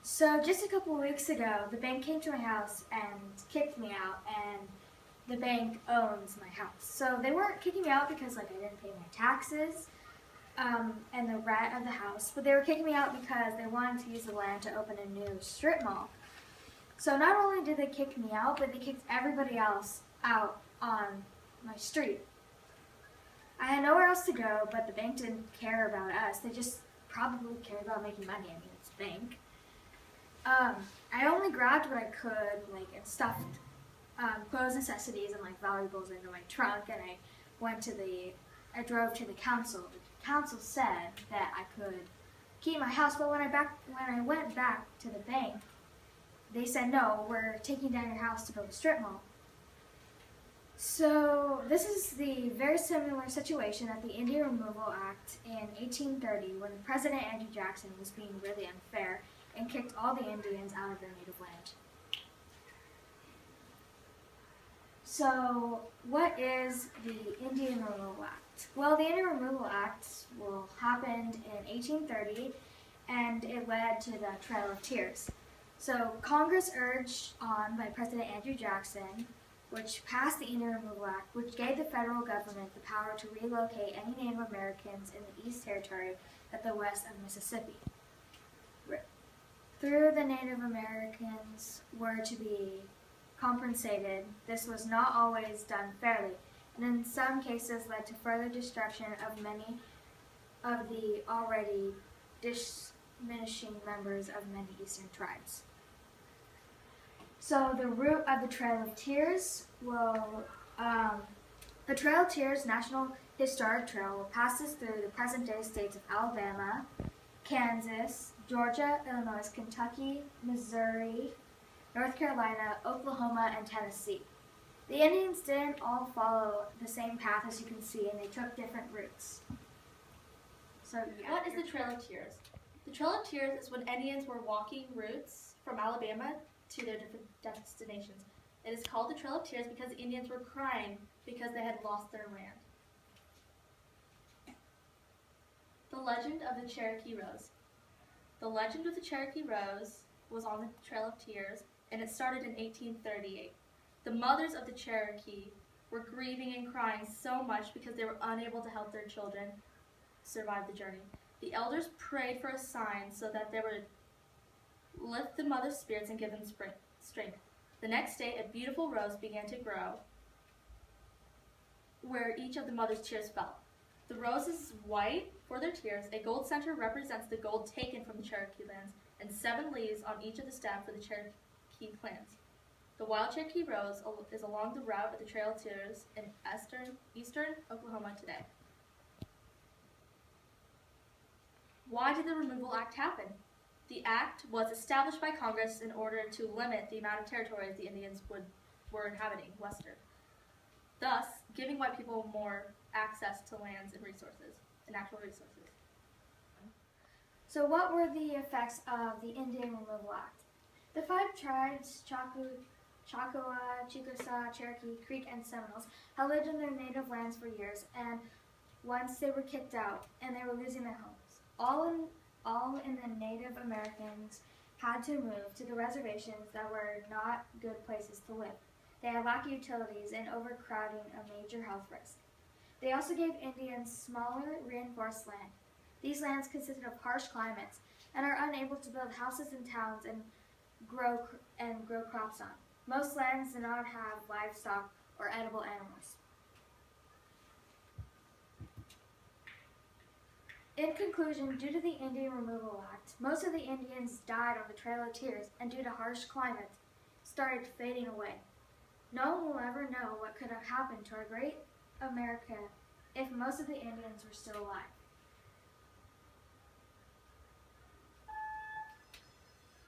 So just a couple of weeks ago, the bank came to my house and kicked me out, and the bank owns my house. So they weren't kicking me out because I didn't pay my taxes and the rent of the house, but they were kicking me out because they wanted to use the land to open a new strip mall. So not only did they kick me out, but they kicked everybody else out on my street. I had nowhere else to go, but the bank didn't care about us. They just probably cared about making money. I mean, it's a bank. I only grabbed what I could, and stuffed clothes, necessities, and valuables into my trunk, and I drove to the council. The council said that I could keep my house, but when I went back to the bank, they said, no, we're taking down your house to build a strip mall. So this is the very similar situation at the Indian Removal Act in 1830, when President Andrew Jackson was being really unfair and kicked all the Indians out of their native land. So what is the Indian Removal Act? Well, the Indian Removal Act happened in 1830, and it led to the Trail of Tears. So Congress, urged on by President Andrew Jackson, which passed the Indian Removal Act, which gave the federal government the power to relocate any Native Americans in the East Territory at the west of Mississippi. Through the Native Americans were to be compensated, this was not always done fairly, and in some cases led to further destruction of many of the already diminishing members of many eastern tribes. So the route of the Trail of Tears the Trail of Tears National Historic Trail passes through the present-day states of Alabama, Kansas, Georgia, Illinois, Kentucky, Missouri, North Carolina, Oklahoma, and Tennessee. The Indians didn't all follow the same path, as you can see, and they took different routes. So, What is the Trail of Tears? The Trail of Tears is when Indians were walking routes from Alabama to their different destinations. It is called the Trail of Tears because the Indians were crying because they had lost their land. The Legend of the Cherokee Rose. The legend of the Cherokee Rose was on the Trail of Tears, and it started in 1838. The mothers of the Cherokee were grieving and crying so much because they were unable to help their children survive the journey. The elders prayed for a sign so that they would lift the mother's spirits and give them strength. The next day, a beautiful rose began to grow where each of the mother's tears fell. The rose is white for their tears. A gold center represents the gold taken from the Cherokee lands, and 7 leaves on each of the stem for the Cherokee clans. The wild Cherokee rose is along the route of the Trail of Tears in eastern Oklahoma today. Why did the Removal Act happen? The act was established by Congress in order to limit the amount of territories the Indians were inhabiting western, thus giving white people more access to lands and resources, and natural resources. So what were the effects of the Indian Removal Act? The 5 tribes, Choctaw, Chickasaw, Cherokee, Creek, and Seminoles, had lived in their native lands for years, and once they were kicked out and they were losing their homes. All in the Native Americans had to move to the reservations that were not good places to live. They had lack of utilities and overcrowding a major health risk. They also gave Indians smaller, reinforced land. These lands consisted of harsh climates and are unable to build houses and towns and grow crops on. Most lands do not have livestock or edible animals. In conclusion, due to the Indian Removal Act, most of the Indians died on the Trail of Tears, and due to harsh climate, started fading away. No one will ever know what could have happened to our great America if most of the Indians were still alive.